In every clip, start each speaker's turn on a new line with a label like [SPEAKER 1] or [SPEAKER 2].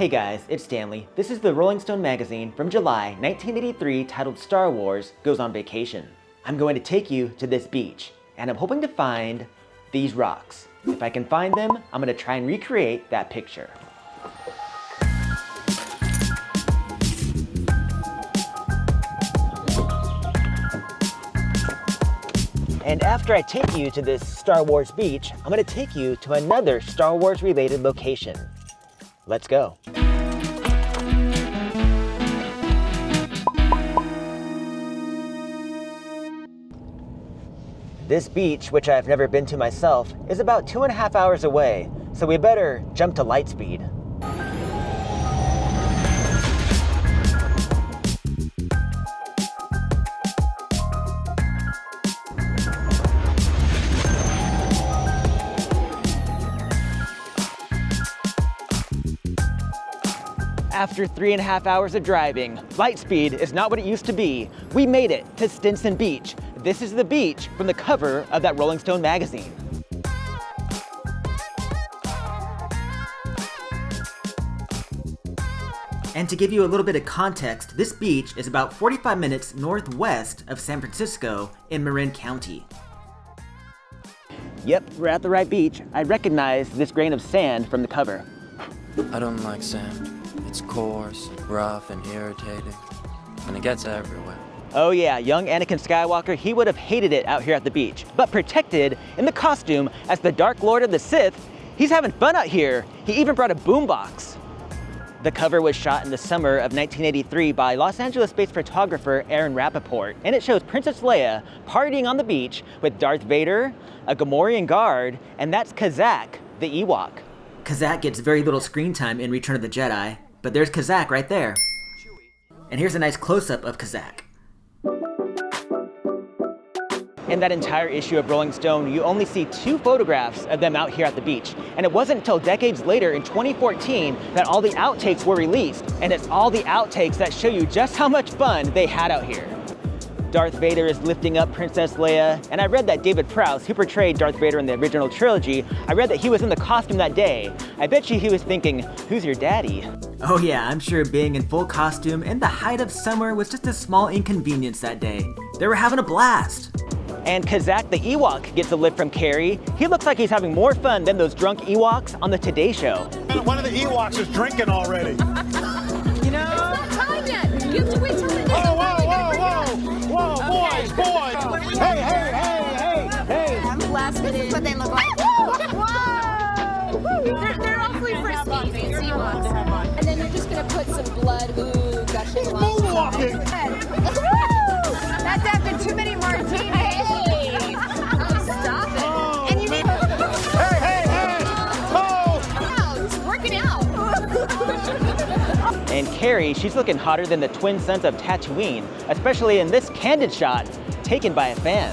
[SPEAKER 1] Hey guys, it's Stanley. This is the Rolling Stone magazine from July 1983 titled Star Wars Goes on Vacation. I'm going to take you to this beach, and I'm hoping to find these rocks. If I can find them, I'm going to try and recreate that picture. And after I take you to this Star Wars beach, I'm going to take you to another Star Wars related location. Let's go. This beach, which I've never been to myself, is about 2.5 hours away, so we better jump to light speed. After 3.5 hours of driving, light speed is not what it used to be. We made it to Stinson Beach. This is the beach from the cover of that Rolling Stone magazine. And to give you a little bit of context, this beach is about 45 minutes northwest of San Francisco in Marin County. Yep, we're at the right beach. I recognize this grain of sand from the cover.
[SPEAKER 2] I don't like sand. It's coarse, rough, and irritating, and it gets everywhere.
[SPEAKER 1] Oh yeah, young Anakin Skywalker, he would have hated it out here at the beach. But protected in the costume as the Dark Lord of the Sith, he's having fun out here. He even brought a boombox. The cover was shot in the summer of 1983 by Los Angeles-based photographer Aaron Rappaport, and it shows Princess Leia partying on the beach with Darth Vader, a Gamorrean Guard, and that's Kazak the Ewok. Kazak gets very little screen time in Return of the Jedi, but there's Kazak right there. And here's a nice close-up of Kazak. In that entire issue of Rolling Stone, you only see 2 photographs of them out here at the beach. And it wasn't until decades later, in 2014, that all the outtakes were released. And it's all the outtakes that show you just how much fun they had out here. Darth Vader is lifting up Princess Leia, and I read that David Prowse, who portrayed Darth Vader in the original trilogy, I read that he was in the costume that day. I bet you he was thinking, who's your daddy? Oh yeah, I'm sure being in full costume in the height of summer was just a small inconvenience that day. They were having a blast. And Kazak the Ewok gets a lift from Carrie. He looks like he's having more fun than those drunk Ewoks on the Today Show.
[SPEAKER 3] One of the Ewoks is drinking already.
[SPEAKER 4] You know? It's not time yet. You have to wait till the next
[SPEAKER 3] Whoa, boys. Hey.
[SPEAKER 4] Last minute. What they look like. Whoa! They're awfully frisky, these Ewoks. And then you're just gonna put some blood, gushing along.
[SPEAKER 3] Moonwalking.
[SPEAKER 4] That's after too many martinis. Hey! Oh, stop it.
[SPEAKER 3] Oh,
[SPEAKER 4] and you need...
[SPEAKER 3] Hey! Oh!
[SPEAKER 4] Wow, it's working out.
[SPEAKER 1] And Carrie, she's looking hotter than the twin sons of Tatooine, especially in this candid shot taken by a fan.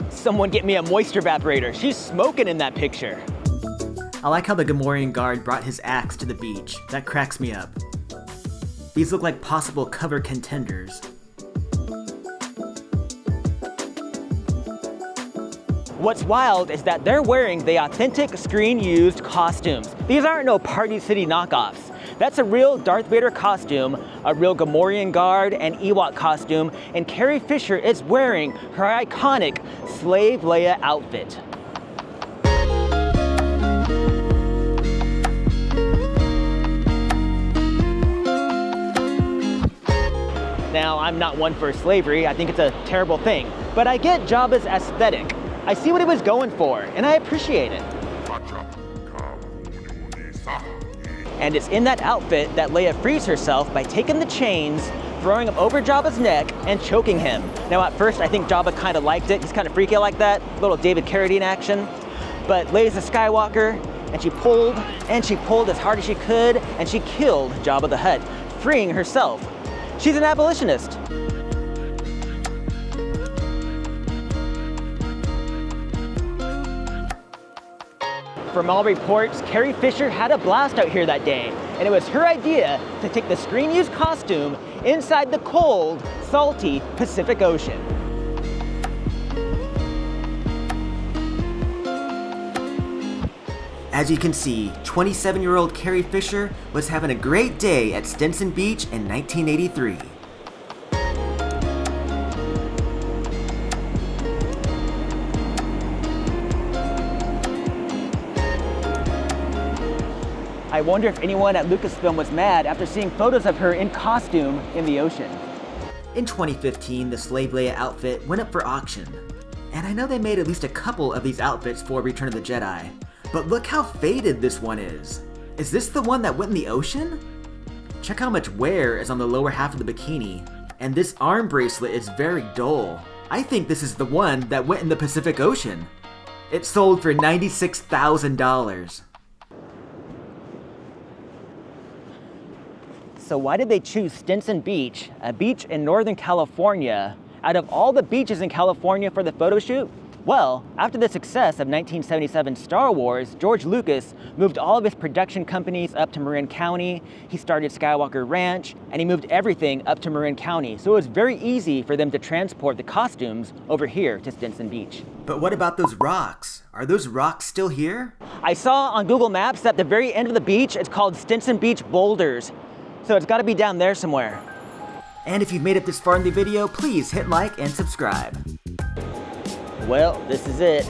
[SPEAKER 1] Someone get me a moisture evaporator. She's smoking in that picture. I like how the Gamorrean Guard brought his axe to the beach. That cracks me up. These look like possible cover contenders. What's wild is that they're wearing the authentic screen-used costumes. These aren't no Party City knockoffs. That's a real Darth Vader costume, a real Gamorrean Guard and Ewok costume, and Carrie Fisher is wearing her iconic Slave Leia outfit. Now, I'm not one for slavery. I think it's a terrible thing. But I get Jabba's aesthetic. I see what he was going for, and I appreciate it. And it's in that outfit that Leia frees herself by taking the chains, throwing them over Jabba's neck, and choking him. Now, at first, I think Jabba kind of liked it. He's kind of freaky like that, little David Carradine action. But Leia's a Skywalker, and she pulled as hard as she could, and she killed Jabba the Hutt, freeing herself. She's an abolitionist. From all reports, Carrie Fisher had a blast out here that day, and it was her idea to take the screen-used costume inside the cold, salty Pacific Ocean.
[SPEAKER 5] As you can see, 27-year-old Carrie Fisher was having a great day at Stinson Beach in 1983.
[SPEAKER 1] I wonder if anyone at Lucasfilm was mad after seeing photos of her in costume in the ocean.
[SPEAKER 5] In 2015, the Slave Leia outfit went up for auction. And I know they made at least a couple of these outfits for Return of the Jedi. But look how faded this one is. Is this the one that went in the ocean? Check how much wear is on the lower half of the bikini. And this arm bracelet is very dull. I think this is the one that went in the Pacific Ocean. It sold for $96,000.
[SPEAKER 1] So why did they choose Stinson Beach, a beach in Northern California, out of all the beaches in California for the photo shoot? Well, after the success of 1977 Star Wars, George Lucas moved all of his production companies up to Marin County. He started Skywalker Ranch, and he moved everything up to Marin County. So it was very easy for them to transport the costumes over here to Stinson Beach.
[SPEAKER 5] But what about those rocks? Are those rocks still here?
[SPEAKER 1] I saw on Google Maps that the very end of the beach, it's called Stinson Beach Boulders. So it's gotta be down there somewhere.
[SPEAKER 5] And if you've made it this far in the video, please hit like and subscribe.
[SPEAKER 1] Well, this is it.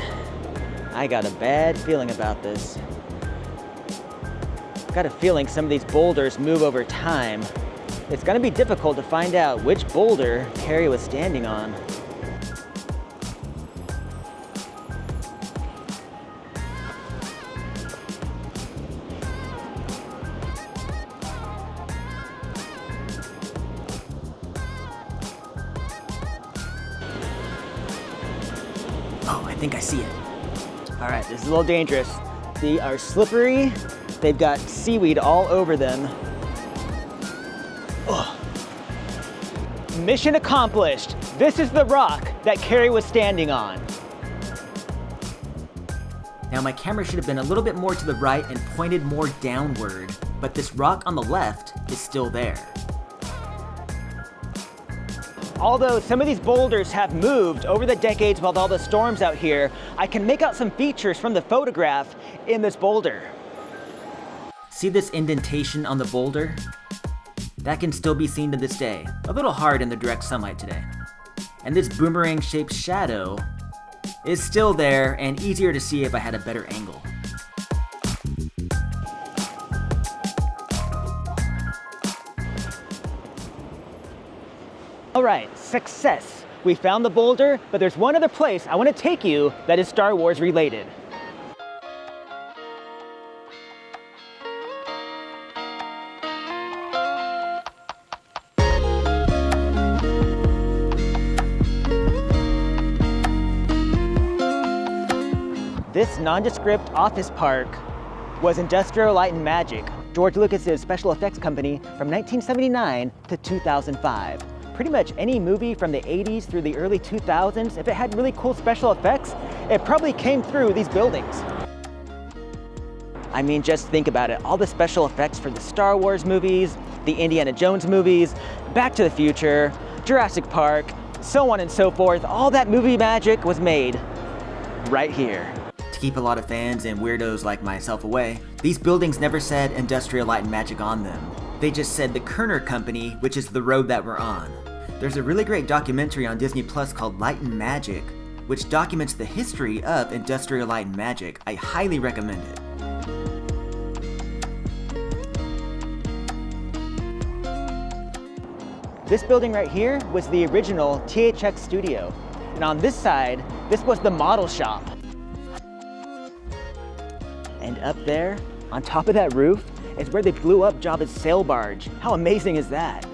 [SPEAKER 1] I got a bad feeling about this. Got a feeling some of these boulders move over time. It's gonna be difficult to find out which boulder Carrie was standing on.
[SPEAKER 5] Oh, I think I see it.
[SPEAKER 1] All right, this is a little dangerous. They are slippery. They've got seaweed all over them. Ugh. Mission accomplished. This is the rock that Carrie was standing on.
[SPEAKER 5] Now my camera should have been a little bit more to the right and pointed more downward, but this rock on the left is still there.
[SPEAKER 1] Although some of these boulders have moved over the decades with all the storms out here, I can make out some features from the photograph in this boulder.
[SPEAKER 5] See this indentation on the boulder? That can still be seen to this day, a little hard in the direct sunlight today. And this boomerang-shaped shadow is still there and easier to see if I had a better angle.
[SPEAKER 1] All right, success. We found the boulder, but there's one other place I want to take you that is Star Wars related. This nondescript office park was Industrial Light and Magic, George Lucas's special effects company from 1979 to 2005. Pretty much any movie from the 80s through the early 2000s, if it had really cool special effects, it probably came through these buildings. I mean, just think about it. All the special effects for the Star Wars movies, the Indiana Jones movies, Back to the Future, Jurassic Park, so on and so forth. All that movie magic was made right here.
[SPEAKER 5] To keep a lot of fans and weirdos like myself away, these buildings never said Industrial Light and Magic on them. They just said the Kerner Company, which is the road that we're on. There's a really great documentary on Disney Plus called Light and Magic, which documents the history of Industrial Light and Magic. I highly recommend it.
[SPEAKER 1] This building right here was the original THX studio. And on this side, this was the model shop. And up there, on top of that roof, is where they blew up Jabba's sail barge. How amazing is that?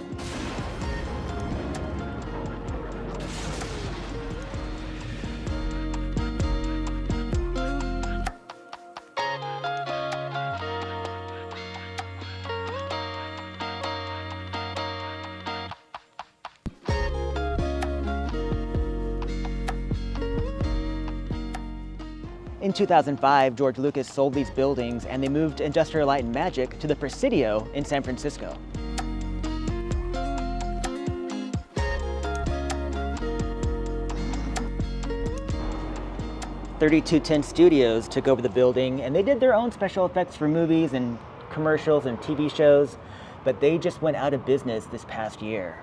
[SPEAKER 1] In 2005, George Lucas sold these buildings and they moved Industrial Light and Magic to the Presidio in San Francisco. 3210 Studios took over the building, and they did their own special effects for movies and commercials and TV shows, but they just went out of business this past year.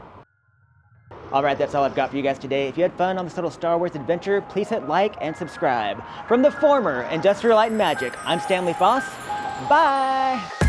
[SPEAKER 1] All right, that's all I've got for you guys today. If you had fun on this little Star Wars adventure, please hit like and subscribe. From the former Industrial Light and Magic, I'm Stanley Foss. Bye!